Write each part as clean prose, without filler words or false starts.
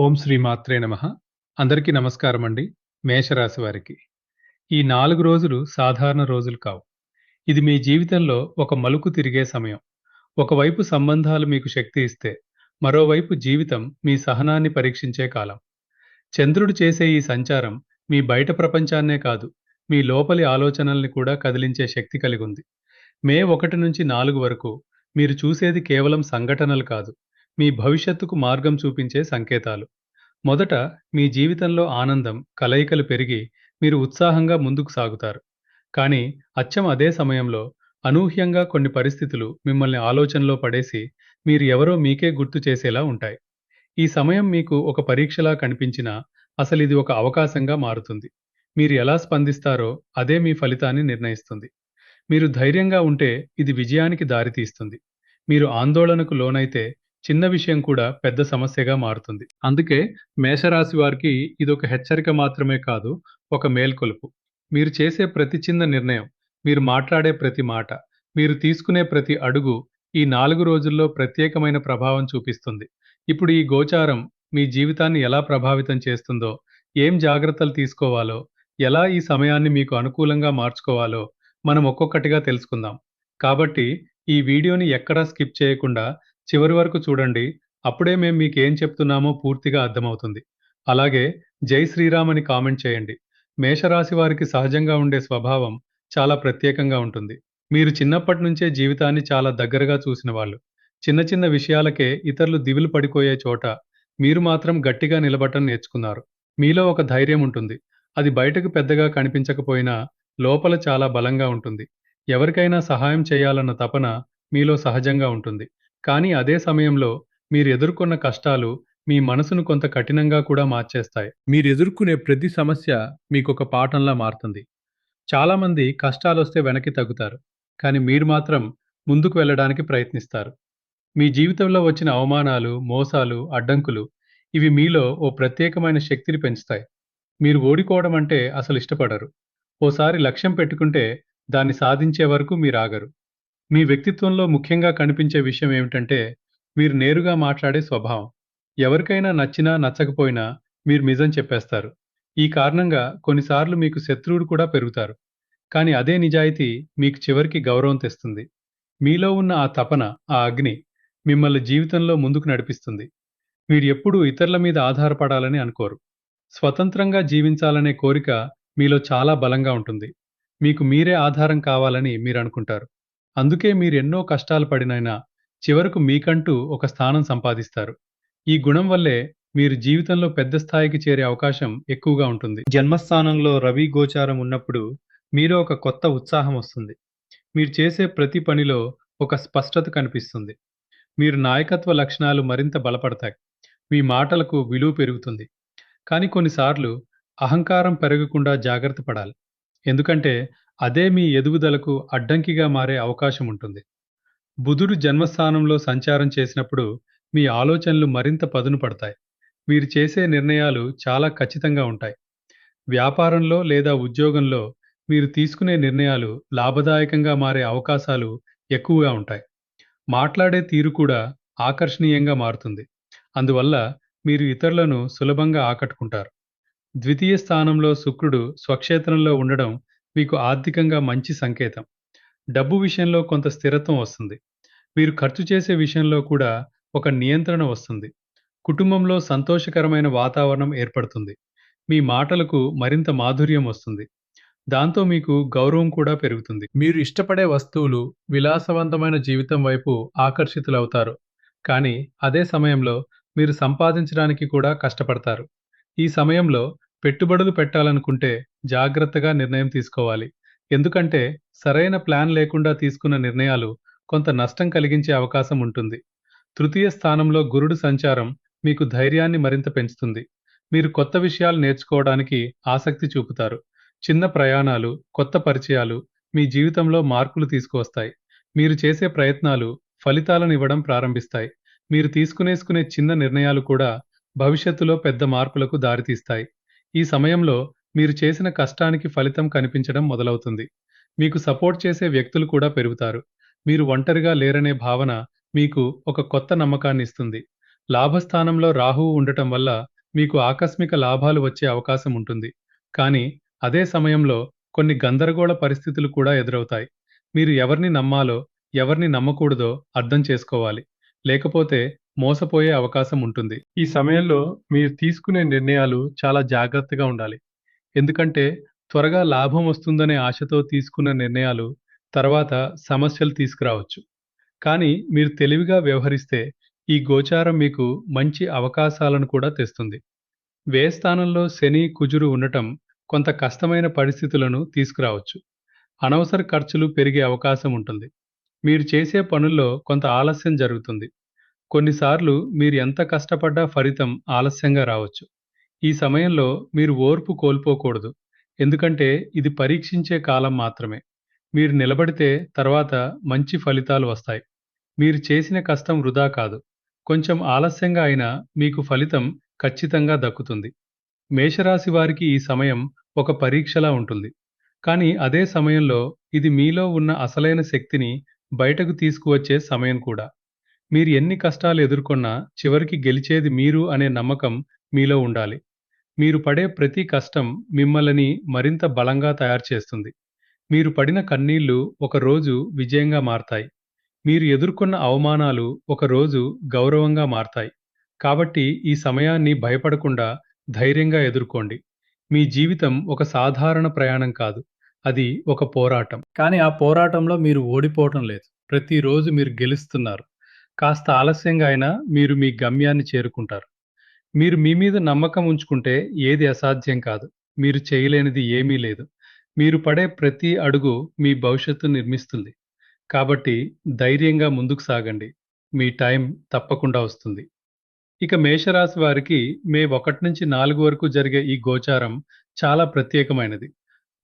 ఓం శ్రీ మాత్రే నమః. అందరికీ నమస్కారమండి. మేషరాశి వారికి. ఈ 4 రోజులు సాధారణ రోజులు కావు. ఇది మీ జీవితంలో ఒక మలుపు తిరిగే సమయం. ఒకవైపు సంబంధాలు మీకు శక్తి ఇస్తే, మరోవైపు జీవితం మీ సహనాన్ని పరీక్షించే కాలం. చంద్రుడు చేసే ఈ సంచారం మీ బయట ప్రపంచాన్నే కాదు, మీ లోపలి ఆలోచనల్ని కూడా కదిలించే శక్తి కలిగుంది. మే 1 నుంచి 4 వరకు మీరు చూసేది కేవలం సంఘటనలు కాదు, మీ భవిష్యత్తుకు మార్గం చూపించే సంకేతాలు. మొదట మీ జీవితంలో ఆనందం, కలయికలు పెరిగి మీరు ఉత్సాహంగా ముందుకు సాగుతారు. కానీ అచ్చం అదే సమయంలో అనూహ్యంగా కొన్ని పరిస్థితులు మిమ్మల్ని ఆలోచనలో పడేసి మీరు ఎవరో మీకే గుర్తు చేసేలా ఉంటాయి. ఈ సమయం మీకు ఒక పరీక్షలా కనిపించినా అసలిది ఒక అవకాశంగా మారుతుంది. మీరు ఎలా స్పందిస్తారో అదే మీ ఫలితాన్ని నిర్ణయిస్తుంది. మీరు ధైర్యంగా ఉంటే ఇది విజయానికి దారితీస్తుంది. మీరు ఆందోళనకు లోనైతే చిన్న విషయం కూడా పెద్ద సమస్యగా మారుతుంది. అందుకే మేషరాశి వారికి ఇదొక హెచ్చరిక మాత్రమే కాదు, ఒక మేల్కొలుపు. మీరు చేసే ప్రతి చిన్న నిర్ణయం, మీరు మాట్లాడే ప్రతి మాట, మీరు తీసుకునే ప్రతి అడుగు ఈ 4 రోజుల్లో ప్రత్యేకమైన ప్రభావం చూపిస్తుంది. ఇప్పుడు ఈ గోచారం మీ జీవితాన్ని ఎలా ప్రభావితం చేస్తుందో, ఏం జాగ్రత్తలు తీసుకోవాలో, ఎలా ఈ సమయాన్ని మీకు అనుకూలంగా మార్చుకోవాలో మనం ఒక్కొక్కటిగా తెలుసుకుందాం. కాబట్టి ఈ వీడియోని ఎక్కడా స్కిప్ చేయకుండా చివరి వరకు చూడండి. అప్పుడే మేము మీకేం చెప్తున్నామో పూర్తిగా అర్థమవుతుంది. అలాగే జై శ్రీరామ్ అని కామెంట్ చేయండి. మేషరాశి వారికి సహజంగా ఉండే స్వభావం చాలా ప్రత్యేకంగా ఉంటుంది. మీరు చిన్నప్పటి నుంచే జీవితాన్ని చాలా దగ్గరగా చూసిన వాళ్ళు. చిన్న చిన్న విషయాలకే ఇతరులు దివిలు పడిపోయే చోట మీరు మాత్రం గట్టిగా నిలబడటం నేర్చుకున్నారు. మీలో ఒక ధైర్యం ఉంటుంది. అది బయటకు పెద్దగా కనిపించకపోయినా లోపల చాలా బలంగా ఉంటుంది. ఎవరికైనా సహాయం చేయాలన్న తపన మీలో సహజంగా ఉంటుంది. కానీ అదే సమయంలో మీరు ఎదుర్కొన్న కష్టాలు మీ మనసును కొంత కఠినంగా కూడా మార్చేస్తాయి. మీరు ఎదుర్కొనే ప్రతి సమస్య మీకొక పాఠంలా మారుతుంది. చాలామంది కష్టాలొస్తే వెనక్కి తగ్గుతారు. కానీ మీరు మాత్రం ముందుకు వెళ్ళడానికి ప్రయత్నిస్తారు. మీ జీవితంలో వచ్చిన అవమానాలు, మోసాలు, అడ్డంకులు ఇవి మీలో ఓ ప్రత్యేకమైన శక్తిని పెంచుతాయి. మీరు ఓడిపోవడం అంటే అసలు ఇష్టపడరు. ఓసారి లక్ష్యం పెట్టుకుంటే దాన్ని సాధించే వరకు మీరాగరు. మీ వ్యక్తిత్వంలో ముఖ్యంగా కనిపించే విషయం ఏమిటంటే, మీరు నేరుగా మాట్లాడే స్వభావం. ఎవరికైనా నచ్చినా, నచ్చకపోయినా మీరు నిజం చెప్పేస్తారు. ఈ కారణంగా కొన్నిసార్లు మీకు శత్రువులు కూడా పెరుగుతారు. కానీ అదే నిజాయితీ మీకు చివరికి గౌరవం తెస్తుంది. మీలో ఉన్న ఆ తపన, ఆ అగ్ని మిమ్మల్ని జీవితంలో ముందుకు నడిపిస్తుంది. మీరు ఎప్పుడూ ఇతరుల మీద ఆధారపడాలని అనుకోరు. స్వతంత్రంగా జీవించాలనే కోరిక మీలో చాలా బలంగా ఉంటుంది. మీకు మీరే ఆధారం కావాలని మీరనుకుంటారు. అందుకే మీరెన్నో కష్టాలు పడినైనా చివరకు మీకంటూ ఒక స్థానం సంపాదిస్తారు. ఈ గుణం వల్లే మీరు జీవితంలో పెద్ద స్థాయికి చేరే అవకాశం ఎక్కువగా ఉంటుంది. జన్మస్థానంలో రవి గోచారం ఉన్నప్పుడు మీలో ఒక కొత్త ఉత్సాహం వస్తుంది. మీరు చేసే ప్రతి పనిలో ఒక స్పష్టత కనిపిస్తుంది. మీరు నాయకత్వ లక్షణాలు మరింత బలపడతాయి. మీ మాటలకు విలువ పెరుగుతుంది. కానీ కొన్నిసార్లు అహంకారం పెరగకుండా జాగ్రత్త పడాలి. ఎందుకంటే అదే మీ ఎదుగుదలకు అడ్డంకిగా మారే అవకాశం ఉంటుంది. బుధుడు జన్మస్థానంలో సంచారం చేసినప్పుడు మీ ఆలోచనలు మరింత పదును పడతాయి. మీరు చేసే నిర్ణయాలు చాలా ఖచ్చితంగా ఉంటాయి. వ్యాపారంలో లేదా ఉద్యోగంలో మీరు తీసుకునే నిర్ణయాలు లాభదాయకంగా మారే అవకాశాలు ఎక్కువగా ఉంటాయి. మాట్లాడే తీరు కూడా ఆకర్షణీయంగా మారుతుంది. అందువల్ల మీరు ఇతరులను సులభంగా ఆకట్టుకుంటారు. ద్వితీయ స్థానంలో శుక్రుడు స్వక్షేత్రంలో ఉండడం మీకు ఆర్థికంగా మంచి సంకేతం. డబ్బు విషయంలో కొంత స్థిరత్వం వస్తుంది. మీరు ఖర్చు చేసే విషయంలో కూడా ఒక నియంత్రణ వస్తుంది. కుటుంబంలో సంతోషకరమైన వాతావరణం ఏర్పడుతుంది. మీ మాటలకు మరింత మాధుర్యం వస్తుంది. దాంతో మీకు గౌరవం కూడా పెరుగుతుంది. మీరు ఇష్టపడే వస్తువులు, విలాసవంతమైన జీవితం వైపు ఆకర్షితులవుతారు. కానీ అదే సమయంలో మీరు సంపాదించడానికి కూడా కష్టపడతారు. ఈ సమయంలో పెట్టుబడులు పెట్టాలనుకుంటే జాగ్రత్తగా నిర్ణయం తీసుకోవాలి. ఎందుకంటే సరైన ప్లాన్ లేకుండా తీసుకున్న నిర్ణయాలు కొంత నష్టం కలిగించే అవకాశం ఉంటుంది. తృతీయ స్థానంలో గురుడు సంచారం మీకు ధైర్యాన్ని మరింత పెంచుతుంది. మీరు కొత్త విషయాలు నేర్చుకోవడానికి ఆసక్తి చూపుతారు. చిన్న ప్రయాణాలు, కొత్త పరిచయాలు మీ జీవితంలో మార్పులు తీసుకువస్తాయి. మీరు చేసే ప్రయత్నాలు ఫలితాలను ఇవ్వడం ప్రారంభిస్తాయి. మీరు తీసుకునే చిన్న నిర్ణయాలు కూడా భవిష్యత్తులో పెద్ద మార్పులకు దారితీస్తాయి. ఈ సమయంలో మీరు చేసిన కష్టానికి ఫలితం కనిపించడం మొదలవుతుంది. మీకు సపోర్ట్ చేసే వ్యక్తులు కూడా పెరుగుతారు. మీరు ఒంటరిగా లేరనే భావన మీకు ఒక కొత్త నమ్మకాన్ని ఇస్తుంది. లాభస్థానంలో రాహువు ఉండటం వల్ల మీకు ఆకస్మిక లాభాలు వచ్చే అవకాశం ఉంటుంది. కానీ అదే సమయంలో కొన్ని గందరగోళ పరిస్థితులు కూడా ఎదురవుతాయి. మీరు ఎవరిని నమ్మాలో, ఎవరిని నమ్మకూడదో అర్థం చేసుకోవాలి. లేకపోతే మోసపోయే అవకాశం ఉంటుంది. ఈ సమయంలో మీరు తీసుకునే నిర్ణయాలు చాలా జాగ్రత్తగా ఉండాలి. ఎందుకంటే త్వరగా లాభం వస్తుందనే ఆశతో తీసుకున్న నిర్ణయాలు తర్వాత సమస్యలు తీసుకురావచ్చు. కానీ మీరు తెలివిగా వ్యవహరిస్తే ఈ గోచారం మీకు మంచి అవకాశాలను కూడా తెస్తుంది. వ్యయ స్థానంలో శని, కుజుడు ఉండటం కొంత కష్టమైన పరిస్థితులను తీసుకురావచ్చు. అనవసర ఖర్చులు పెరిగే అవకాశం ఉంటుంది. మీరు చేసే పనుల్లో కొంత ఆలస్యం జరుగుతుంది. కొన్నిసార్లు మీరు ఎంత కష్టపడ్డా ఫలితం ఆలస్యంగా రావచ్చు. ఈ సమయంలో మీరు ఓర్పు కోల్పోకూడదు. ఎందుకంటే ఇది పరీక్షించే కాలం మాత్రమే. మీరు నిలబడితే తర్వాత మంచి ఫలితాలు వస్తాయి. మీరు చేసిన కష్టం వృధా కాదు. కొంచెం ఆలస్యంగా అయినా మీకు ఫలితం ఖచ్చితంగా దక్కుతుంది. మేషరాశి వారికి ఈ సమయం ఒక పరీక్షలా ఉంటుంది. కానీ అదే సమయంలో ఇది మీలో ఉన్న అసలైన శక్తిని బయటకు తీసుకువచ్చే సమయం కూడా. మీరు ఎన్ని కష్టాలు ఎదుర్కొన్నా చివరికి గెలిచేది మీరు అనే నమ్మకం మీలో ఉండాలి. మీరు పడే ప్రతి కష్టం మిమ్మల్ని మరింత బలంగా తయారు చేస్తుంది. మీరు పడిన కన్నీళ్లు ఒకరోజు విజయంగా మారతాయి. మీరు ఎదుర్కొన్న అవమానాలు ఒకరోజు గౌరవంగా మారతాయి. కాబట్టి ఈ సమయాన్ని భయపడకుండా ధైర్యంగా ఎదుర్కోండి. మీ జీవితం ఒక సాధారణ ప్రయాణం కాదు. అది ఒక పోరాటం. కానీ ఆ పోరాటంలో మీరు ఓడిపోవటం లేదు. ప్రతిరోజు మీరు గెలుస్తున్నారు. కాస్త ఆలస్యంగా అయినా మీరు మీ గమ్యాన్ని చేరుకుంటారు. మీరు మీ మీద నమ్మకం ఉంచుకుంటే ఏది అసాధ్యం కాదు. మీరు చేయలేనిది ఏమీ లేదు. మీరు పడే ప్రతి అడుగు మీ భవిష్యత్తును నిర్మిస్తుంది. కాబట్టి ధైర్యంగా ముందుకు సాగండి. మీ టైం తప్పకుండా వస్తుంది. ఇక మేషరాశి వారికి మే 1-4 వరకు జరిగే ఈ గోచారం చాలా ప్రత్యేకమైనది.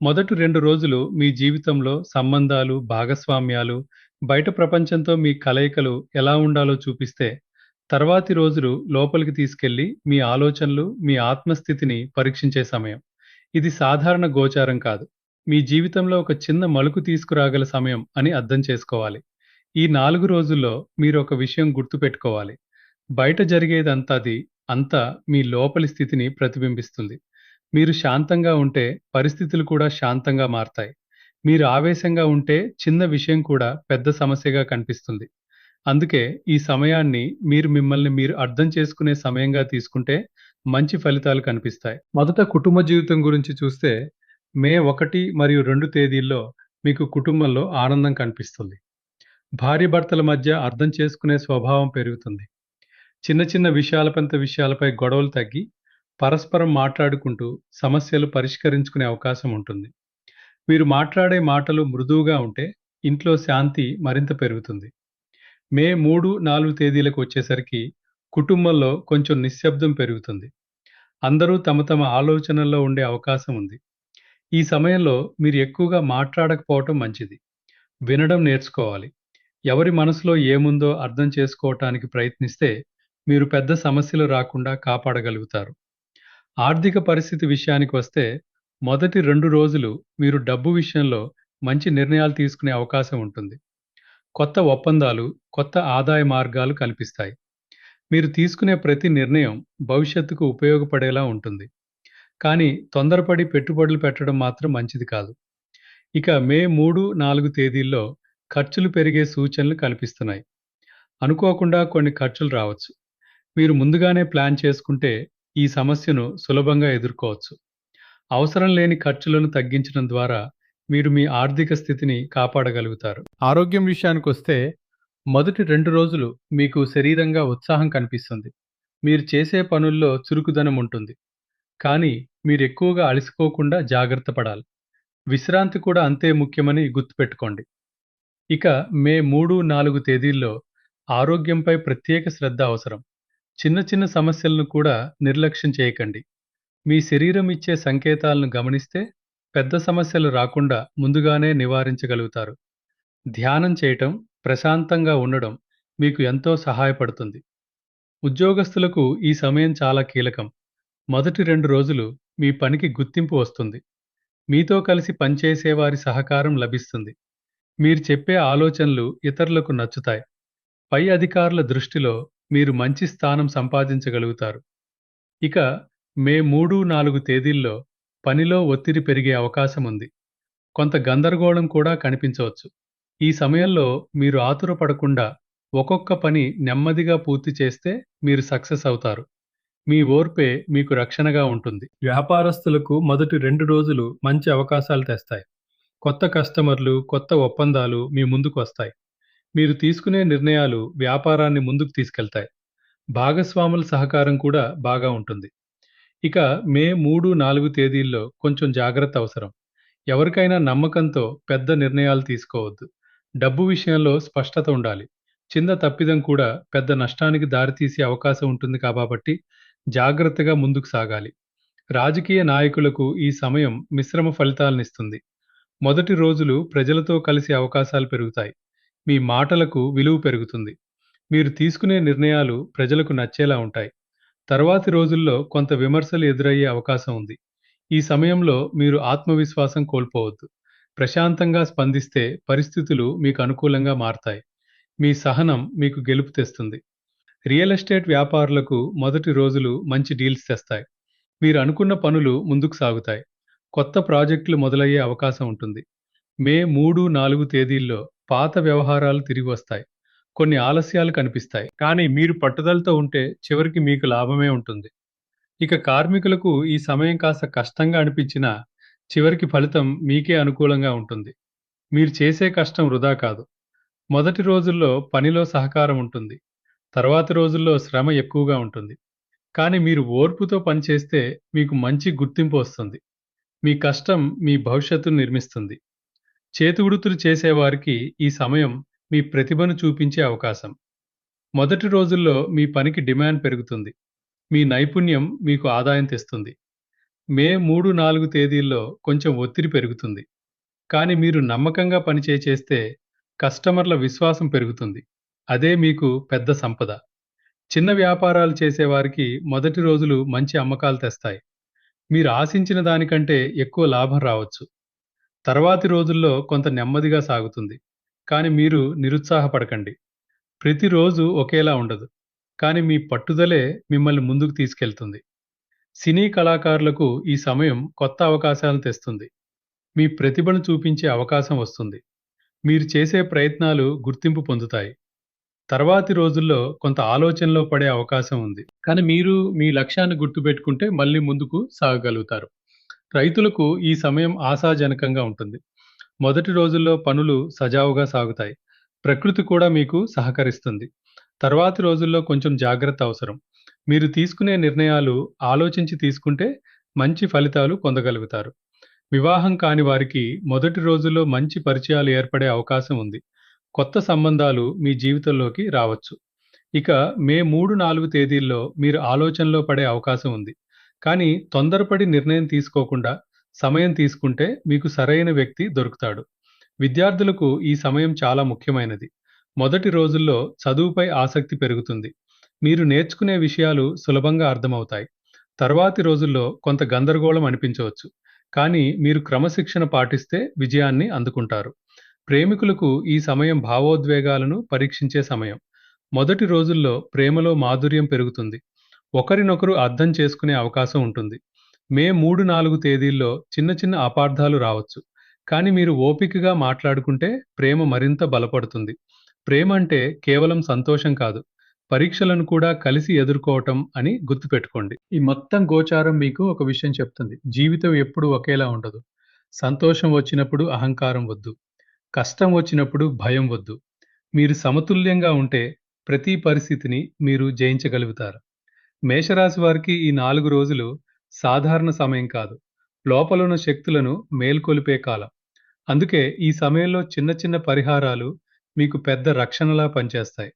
మొదటి 2 రోజులు మీ జీవితంలో సంబంధాలు, భాగస్వామ్యాలు, బయట ప్రపంచంతో మీ కలయికలు ఎలా ఉండాలో చూపిస్తే, తర్వాతి రోజులు లోపలికి తీసుకెళ్ళి మీ ఆలోచనలు, మీ ఆత్మస్థితిని పరీక్షించే సమయం. ఇది సాధారణ గోచారం కాదు. మీ జీవితంలో ఒక చిన్న మలుపు తీసుకురాగల సమయం అని అర్థం చేసుకోవాలి. ఈ 4 రోజుల్లో మీరు ఒక విషయం గుర్తుపెట్టుకోవాలి. బయట జరిగేదంతాది అంతా మీ లోపలి స్థితిని ప్రతిబింబిస్తుంది. మీరు శాంతంగా ఉంటే పరిస్థితులు కూడా శాంతంగా మారతాయి. మీరు ఆవేశంగా ఉంటే చిన్న విషయం కూడా పెద్ద సమస్యగా కనిపిస్తుంది. అందుకే ఈ సమయాన్ని మీరు మిమ్మల్ని మీరు అర్థం చేసుకునే సమయంగా తీసుకుంటే మంచి ఫలితాలు కనిపిస్తాయి. మొదట కుటుంబ జీవితం గురించి చూస్తే మే 1 మరియు 2 తేదీల్లో మీకు కుటుంబంలో ఆనందం కనిపిస్తుంది. భార్యాభర్తల మధ్య అర్థం చేసుకునే స్వభావం పెరుగుతుంది. చిన్న చిన్న విషయాలపై గొడవలు తగ్గి పరస్పరం మాట్లాడుకుంటూ సమస్యలు పరిష్కరించుకునే అవకాశం ఉంటుంది. మీరు మాట్లాడే మాటలు మృదువుగా ఉంటే ఇంట్లో శాంతి మరింత పెరుగుతుంది. మే 3, 4 తేదీలకు వచ్చేసరికి కుటుంబంలో కొంచెం నిశ్శబ్దం పెరుగుతుంది. అందరూ తమ తమ ఆలోచనల్లో ఉండే అవకాశం ఉంది. ఈ సమయంలో మీరు ఎక్కువగా మాట్లాడకపోవటం మంచిది. వినడం నేర్చుకోవాలి. ఎవరి మనసులో ఏముందో అర్థం చేసుకోవటానికి ప్రయత్నిస్తే మీరు పెద్ద సమస్యలు రాకుండా కాపాడగలుగుతారు. ఆర్థిక పరిస్థితి విషయానికి వస్తే మొదటి 2 రోజులు మీరు డబ్బు విషయంలో మంచి నిర్ణయాలు తీసుకునే అవకాశం ఉంటుంది. కొత్త ఒప్పందాలు, కొత్త ఆదాయ మార్గాలు కల్పిస్తాయి. మీరు తీసుకునే ప్రతి నిర్ణయం భవిష్యత్తుకు ఉపయోగపడేలా ఉంటుంది. కానీ తొందరపడి పెట్టుబడులు పెట్టడం మాత్రం మంచిది కాదు. ఇక మే 3, 4 తేదీల్లో ఖర్చులు పెరిగే సూచనలు కనిపిస్తున్నాయి. అనుకోకుండా కొన్ని ఖర్చులు రావచ్చు. మీరు ముందుగానే ప్లాన్ చేసుకుంటే ఈ సమస్యను సులభంగా ఎదుర్కోవచ్చు. అవసరం లేని ఖర్చులను తగ్గించడం ద్వారా మీరు మీ ఆర్థిక స్థితిని కాపాడగలుగుతారు. ఆరోగ్యం విషయానికొస్తే మొదటి 2 రోజులు మీకు శరీరంగా ఉత్సాహం కనిపిస్తుంది. మీరు చేసే పనుల్లో చురుకుదనం ఉంటుంది. కానీ మీరు ఎక్కువగా అలసిపోకుండా జాగ్రత్త పడాలి. విశ్రాంతి కూడా అంతే ముఖ్యమని గుర్తుపెట్టుకోండి. ఇక మే 3, 4 తేదీల్లో ఆరోగ్యంపై ప్రత్యేక శ్రద్ధ అవసరం. చిన్న చిన్న సమస్యలను కూడా నిర్లక్ష్యం చేయకండి. మీ శరీరం ఇచ్చే సంకేతాలను గమనిస్తే పెద్ద సమస్యలు రాకుండా ముందుగానే నివారించగలుగుతారు. ధ్యానం చేయటం, ప్రశాంతంగా ఉండడం మీకు ఎంతో సహాయపడుతుంది. ఉద్యోగస్తులకు ఈ సమయం చాలా కీలకం. మొదటి 2 రోజులు మీ పనికి గుర్తింపు వస్తుంది. మీతో కలిసి పనిచేసే వారి సహకారం లభిస్తుంది. మీరు చెప్పే ఆలోచనలు ఇతరులకు నచ్చుతాయి. పై అధికారుల దృష్టిలో మీరు మంచి స్థానం సంపాదించగలుగుతారు. ఇక మే 3, 4 తేదీల్లో పనిలో ఒత్తిడి పెరిగే అవకాశం ఉంది. కొంత గందరగోళం కూడా కనిపించవచ్చు. ఈ సమయంలో మీరు ఆతురపడకుండా ఒక్కొక్క పని నెమ్మదిగా పూర్తి చేస్తే మీరు సక్సెస్ అవుతారు. మీ ఓర్పే మీకు రక్షణగా ఉంటుంది. వ్యాపారస్తులకు మొదటి 2 రోజులు మంచి అవకాశాలు తెస్తాయి. కొత్త కస్టమర్లు, కొత్త ఒప్పందాలు మీ ముందుకు వస్తాయి. మీరు తీసుకునే నిర్ణయాలు వ్యాపారాన్ని ముందుకు తీసుకెళ్తాయి. భాగస్వాముల సహకారం కూడా బాగా ఉంటుంది. ఇక మే 3, 4 తేదీల్లో కొంచెం జాగ్రత్త అవసరం. ఎవరికైనా నమ్మకంతో పెద్ద నిర్ణయాలు తీసుకోవద్దు. డబ్బు విషయంలో స్పష్టత ఉండాలి. చిన్న తప్పిదం కూడా పెద్ద నష్టానికి దారితీసే అవకాశం ఉంటుంది కాబట్టి జాగ్రత్తగా ముందుకు సాగాలి. రాజకీయ నాయకులకు ఈ సమయం మిశ్రమ ఫలితాలనిస్తుంది. మొదటి రోజులు ప్రజలతో కలిసే అవకాశాలు పెరుగుతాయి. మీ మాటలకు విలువ పెరుగుతుంది. మీరు తీసుకునే నిర్ణయాలు ప్రజలకు నచ్చేలా ఉంటాయి. తర్వాతి రోజుల్లో కొంత విమర్శలు ఎదురయ్యే అవకాశం ఉంది. ఈ సమయంలో మీరు ఆత్మవిశ్వాసం కోల్పోవద్దు. ప్రశాంతంగా స్పందిస్తే పరిస్థితులు మీకు అనుకూలంగా మారతాయి. మీ సహనం మీకు గెలుపు తెస్తుంది. రియల్ ఎస్టేట్ వ్యాపారులకు మొదటి రోజులు మంచి డీల్స్ తెస్తాయి. మీరు అనుకున్న పనులు ముందుకు సాగుతాయి. కొత్త ప్రాజెక్టులు మొదలయ్యే అవకాశం ఉంటుంది. మే 3, 4 తేదీల్లో పాత వ్యవహారాలు తిరిగి వస్తాయి. కొన్ని ఆలస్యాలు కనిపిస్తాయి. కానీ మీరు పట్టుదలతో ఉంటే చివరికి మీకు లాభమే ఉంటుంది. ఇక కార్మికులకు ఈ సమయం కాస్త కష్టంగా అనిపించినా చివరికి ఫలితం మీకే అనుకూలంగా ఉంటుంది. మీరు చేసే కష్టం వృధా కాదు. మొదటి రోజుల్లో పనిలో సహకారం ఉంటుంది. తర్వాతి రోజుల్లో శ్రమ ఎక్కువగా ఉంటుంది. కానీ మీరు ఓర్పుతో పనిచేస్తే మీకు మంచి గుర్తింపు వస్తుంది. మీ కష్టం మీ భవిష్యత్తును నిర్మిస్తుంది. చేతివృత్తులు చేసేవారికి ఈ సమయం మీ ప్రతిభను చూపించే అవకాశం. మొదటి రోజుల్లో మీ పనికి డిమాండ్ పెరుగుతుంది. మీ నైపుణ్యం మీకు ఆదాయం తెస్తుంది. మే 3, 4 తేదీల్లో కొంచెం ఒత్తిడి పెరుగుతుంది. కానీ మీరు నమ్మకంగా చేస్తే కస్టమర్ల విశ్వాసం పెరుగుతుంది. అదే మీకు పెద్ద సంపద. చిన్న వ్యాపారాలు చేసేవారికి మొదటి రోజులు మంచి అమ్మకాలు తెస్తాయి. మీరు ఆశించిన దానికంటే ఎక్కువ లాభం రావచ్చు. తర్వాతి రోజుల్లో కొంత నెమ్మదిగా సాగుతుంది. కానీ మీరు నిరుత్సాహపడకండి. ప్రతిరోజు ఒకేలా ఉండదు. కానీ మీ పట్టుదలే మిమ్మల్ని ముందుకు తీసుకెళ్తుంది. సినీ కళాకారులకు ఈ సమయం కొత్త అవకాశాలను తెస్తుంది. మీ ప్రతిభను చూపించే అవకాశం వస్తుంది. మీరు చేసే ప్రయత్నాలు గుర్తింపు పొందుతాయి. తర్వాతి రోజుల్లో కొంత ఆలోచనలో పడే అవకాశం ఉంది. కానీ మీరు మీ లక్ష్యాన్ని గుర్తుపెట్టుకుంటే మళ్ళీ ముందుకు సాగగలుగుతారు. రైతులకు ఈ సమయం ఆశాజనకంగా ఉంటుంది. మొదటి రోజుల్లో పనులు సజావుగా సాగుతాయి. ప్రకృతి కూడా మీకు సహకరిస్తుంది. తర్వాతి రోజుల్లో కొంచెం జాగ్రత్త అవసరం. మీరు తీసుకునే నిర్ణయాలు ఆలోచించి తీసుకుంటే మంచి ఫలితాలు పొందగలుగుతారు. వివాహం కాని వారికి మొదటి రోజుల్లో మంచి పరిచయాలు ఏర్పడే అవకాశం ఉంది. కొత్త సంబంధాలు మీ జీవితంలోకి రావచ్చు. ఇక మే 3, 4 తేదీల్లో మీరు ఆలోచనలో పడే అవకాశం ఉంది. కానీ తొందరపడి నిర్ణయం తీసుకోకుండా సమయం తీసుకుంటే మీకు సరైన వ్యక్తి దొరుకుతాడు. విద్యార్థులకు ఈ సమయం చాలా ముఖ్యమైనది. మొదటి రోజుల్లో చదువుపై ఆసక్తి పెరుగుతుంది. మీరు నేర్చుకునే విషయాలు సులభంగా అర్థమవుతాయి. తర్వాతి రోజుల్లో కొంత గందరగోళం అనిపించవచ్చు. కానీ మీరు క్రమశిక్షణ పాటిస్తే విజయాన్ని అందుకుంటారు. ప్రేమికులకు ఈ సమయం భావోద్వేగాలను పరీక్షించే సమయం. మొదటి రోజుల్లో ప్రేమలో మాధుర్యం పెరుగుతుంది. ఒకరినొకరు అర్థం చేసుకునే అవకాశం ఉంటుంది. మే 3, 4 తేదీల్లో చిన్న చిన్న అపార్థాలు రావచ్చు. కానీ మీరు ఓపికగా మాట్లాడుకుంటే ప్రేమ మరింత బలపడుతుంది. ప్రేమ అంటే కేవలం సంతోషం కాదు, పరీక్షలను కూడా కలిసి ఎదుర్కోవటం అని గుర్తుపెట్టుకోండి. ఈ మొత్తం గోచారం మీకు ఒక విషయం చెప్తుంది. జీవితం ఎప్పుడూ ఒకేలా ఉండదు. సంతోషం వచ్చినప్పుడు అహంకారం వద్దు. కష్టం వచ్చినప్పుడు భయం వద్దు. మీరు సమతుల్యంగా ఉంటే ప్రతి పరిస్థితిని మీరు జయించగలుగుతారు. మేషరాశి వారికి ఈ 4 రోజులు సాధారణ సమయం కాదు. లోపలున్న శక్తులను మేల్కొలిపే కాలం. అందుకే ఈ సమయంలో చిన్న చిన్న పరిహారాలు మీకు పెద్ద రక్షణలా పనిచేస్తాయి.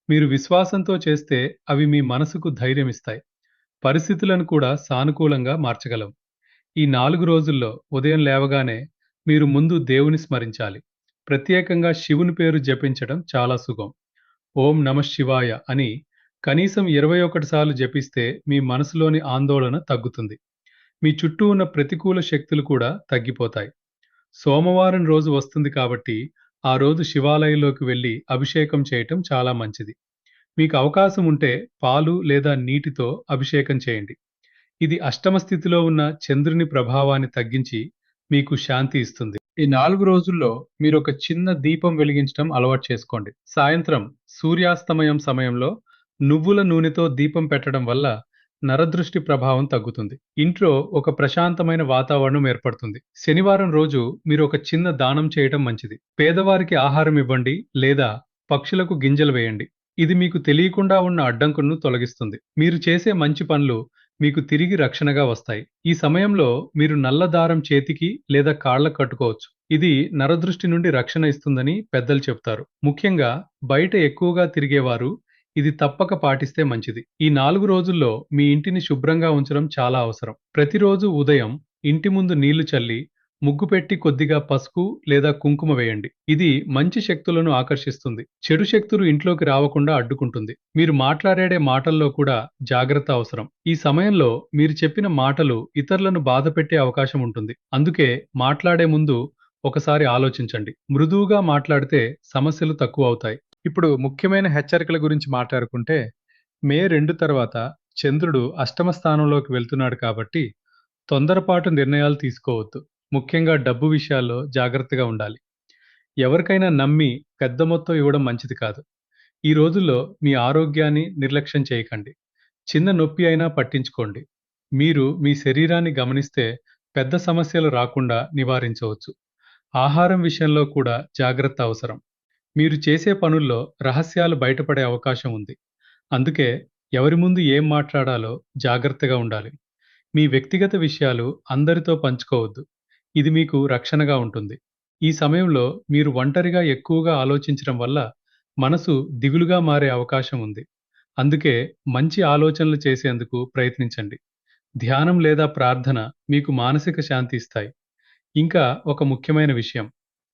మీరు విశ్వాసంతో చేస్తే అవి మీ మనసుకు ధైర్యమిస్తాయి. పరిస్థితులను కూడా సానుకూలంగా మార్చగలవు. ఈ 4 రోజుల్లో ఉదయం లేవగానే మీరు ముందు దేవుని స్మరించాలి. ప్రత్యేకంగా శివుని పేరు జపించడం చాలా సుగం. ఓం నమః శివాయ అని కనీసం 21 సార్లు జపిస్తే మీ మనసులోని ఆందోళన తగ్గుతుంది. మీ చుట్టూ ఉన్న ప్రతికూల శక్తులు కూడా తగ్గిపోతాయి. సోమవారం రోజు వస్తుంది కాబట్టి ఆ రోజు శివాలయంలోకి వెళ్లి అభిషేకం చేయటం చాలా మంచిది. మీకు అవకాశం ఉంటే పాలు లేదా నీటితో అభిషేకం చేయండి. ఇది అష్టమ స్థితిలో ఉన్న చంద్రుని ప్రభావాన్ని తగ్గించి మీకు శాంతి ఇస్తుంది. ఈ 4 రోజుల్లో మీరొక చిన్న దీపం వెలిగించడం అలవాటు చేసుకోండి. సాయంత్రం సూర్యాస్తమయం సమయంలో నువ్వుల నూనెతో దీపం పెట్టడం వల్ల నరదృష్టి ప్రభావం తగ్గుతుంది. ఇంట్లో ఒక ప్రశాంతమైన వాతావరణం ఏర్పడుతుంది. శనివారం రోజు మీరు ఒక చిన్న దానం చేయడం మంచిది. పేదవారికి ఆహారం ఇవ్వండి లేదా పక్షులకు గింజలు వేయండి. ఇది మీకు తెలియకుండా ఉన్న అడ్డంకులను తొలగిస్తుంది. మీరు చేసే మంచి పనులు మీకు తిరిగి రక్షణగా వస్తాయి. ఈ సమయంలో మీరు నల్ల దారం చేతికి లేదా కాళ్ళకు కట్టుకోవచ్చు. ఇది నరదృష్టి నుండి రక్షణ ఇస్తుందని పెద్దలు చెప్తారు. ముఖ్యంగా బయట ఎక్కువగా తిరిగేవారు ఇది తప్పక పాటిస్తే మంచిది. ఈ 4 రోజుల్లో మీ ఇంటిని శుభ్రంగా ఉంచడం చాలా అవసరం. ప్రతిరోజు ఉదయం ఇంటి ముందు నీళ్లు చల్లి ముగ్గు పెట్టి కొద్దిగా పసుపు లేదా కుంకుమ వేయండి. ఇది మంచి శక్తులను ఆకర్షిస్తుంది. చెడు శక్తులు ఇంట్లోకి రావకుండా అడ్డుకుంటుంది. మీరు మాట్లాడే మాటల్లో కూడా జాగ్రత్త అవసరం. ఈ సమయంలో మీరు చెప్పిన మాటలు ఇతరులను బాధపెట్టే అవకాశం ఉంటుంది. అందుకే మాట్లాడే ముందు ఒకసారి ఆలోచించండి. మృదువుగా మాట్లాడితే సమస్యలు తక్కువ అవుతాయి. ఇప్పుడు ముఖ్యమైన హెచ్చరికల గురించి మాట్లాడుకుంటే మే 2 తర్వాత చంద్రుడు అష్టమ స్థానంలోకి వెళ్తున్నాడు కాబట్టి తొందరపాటు నిర్ణయాలు తీసుకోవద్దు. ముఖ్యంగా డబ్బు విషయాల్లో జాగ్రత్తగా ఉండాలి. ఎవరికైనా నమ్మి పెద్ద మొత్తం ఇవ్వడం మంచిది కాదు. ఈ రోజుల్లో మీ ఆరోగ్యాన్ని నిర్లక్ష్యం చేయకండి. చిన్న నొప్పి అయినా పట్టించుకోండి. మీరు మీ శరీరాన్ని గమనిస్తే పెద్ద సమస్యలు రాకుండా నివారించవచ్చు. ఆహారం విషయంలో కూడా జాగ్రత్త అవసరం. మీరు చేసే పనుల్లో రహస్యాలు బయటపడే అవకాశం ఉంది. అందుకే ఎవరి ముందు ఏం మాట్లాడాలో జాగ్రత్తగా ఉండాలి. మీ వ్యక్తిగత విషయాలు అందరితో పంచుకోవద్దు. ఇది మీకు రక్షణగా ఉంటుంది. ఈ సమయంలో మీరు ఒంటరిగా ఎక్కువగా ఆలోచించడం వల్ల మనసు దిగులుగా మారే అవకాశం ఉంది. అందుకే మంచి ఆలోచనలు చేసేందుకు ప్రయత్నించండి. ధ్యానం లేదా ప్రార్థన మీకు మానసిక శాంతి ఇస్తాయి. ఇంకా ఒక ముఖ్యమైన విషయం.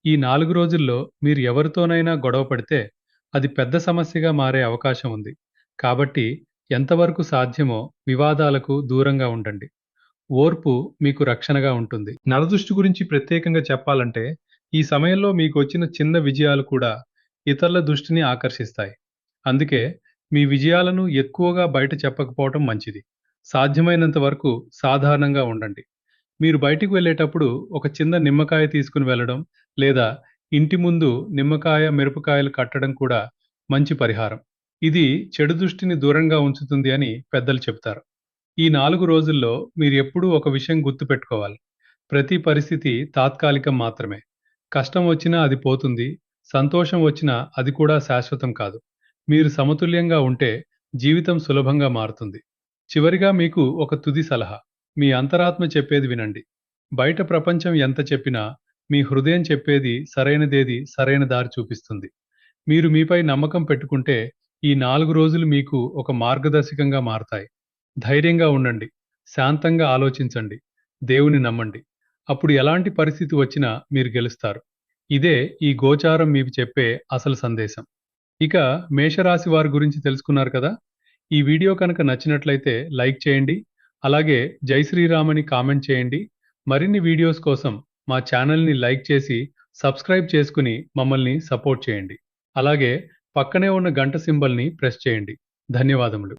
ఈ 4 రోజుల్లో మీరు ఎవరితోనైనా గొడవ పడితే అది పెద్ద సమస్యగా మారే అవకాశం ఉంది. కాబట్టి ఎంతవరకు సాధ్యమో వివాదాలకు దూరంగా ఉండండి. ఓర్పు మీకు రక్షణగా ఉంటుంది. నరదృష్టి గురించి ప్రత్యేకంగా చెప్పాలంటే ఈ సమయంలో మీకు వచ్చిన చిన్న విజయాలు కూడా ఇతరుల దృష్టిని ఆకర్షిస్తాయి. అందుకే మీ విజయాలను ఎక్కువగా బయట చెప్పకపోవటం మంచిది. సాధ్యమైనంత వరకు సాధారణంగా ఉండండి. మీరు బయటికి వెళ్ళేటప్పుడు ఒక చిన్న నిమ్మకాయ తీసుకుని వెళ్ళడం లేదా ఇంటి ముందు నిమ్మకాయ, మిరపకాయలు కట్టడం కూడా మంచి పరిహారం. ఇది చెడు దృష్టిని దూరంగా ఉంచుతుంది అని పెద్దలు చెప్తారు. ఈ 4 రోజుల్లో మీరెప్పుడూ ఒక విషయం గుర్తుపెట్టుకోవాలి. ప్రతి పరిస్థితి తాత్కాలికం మాత్రమే. కష్టం వచ్చినా అది పోతుంది. సంతోషం వచ్చినా అది కూడా శాశ్వతం కాదు. మీరు సమతుల్యంగా ఉంటే జీవితం సులభంగా మారుతుంది. చివరిగా మీకు ఒక తుది సలహా. మీ అంతరాత్మ చెప్పేది వినండి. బయట ప్రపంచం ఎంత చెప్పినా మీ హృదయం చెప్పేది సరైనదేది సరైన దారి చూపిస్తుంది. మీరు మీపై నమ్మకం పెట్టుకుంటే ఈ 4 రోజులు మీకు ఒక మార్గదర్శకంగా మారతాయి. ధైర్యంగా ఉండండి. శాంతంగా ఆలోచించండి. దేవుని నమ్మండి. అప్పుడు ఎలాంటి పరిస్థితి వచ్చినా మీరు గెలుస్తారు. ఇదే ఈ గోచారం మీకు చెప్పే అసలు సందేశం. ఇక మేషరాశి వారి గురించి తెలుసుకున్నారు కదా! ఈ వీడియో కనుక నచ్చినట్లయితే లైక్ చేయండి. అలాగే జై శ్రీరామ్ అని కామెంట్ చేయండి. మరిన్ని వీడియోస్ కోసం మా ఛానల్‌ని లైక్ చేసి సబ్స్క్రైబ్ చేసుకుని మమ్మల్ని సపోర్ట్ చేయండి. అలాగే పక్కనే ఉన్న గంట సింబల్‌ని ప్రెస్ చేయండి. ధన్యవాదములు.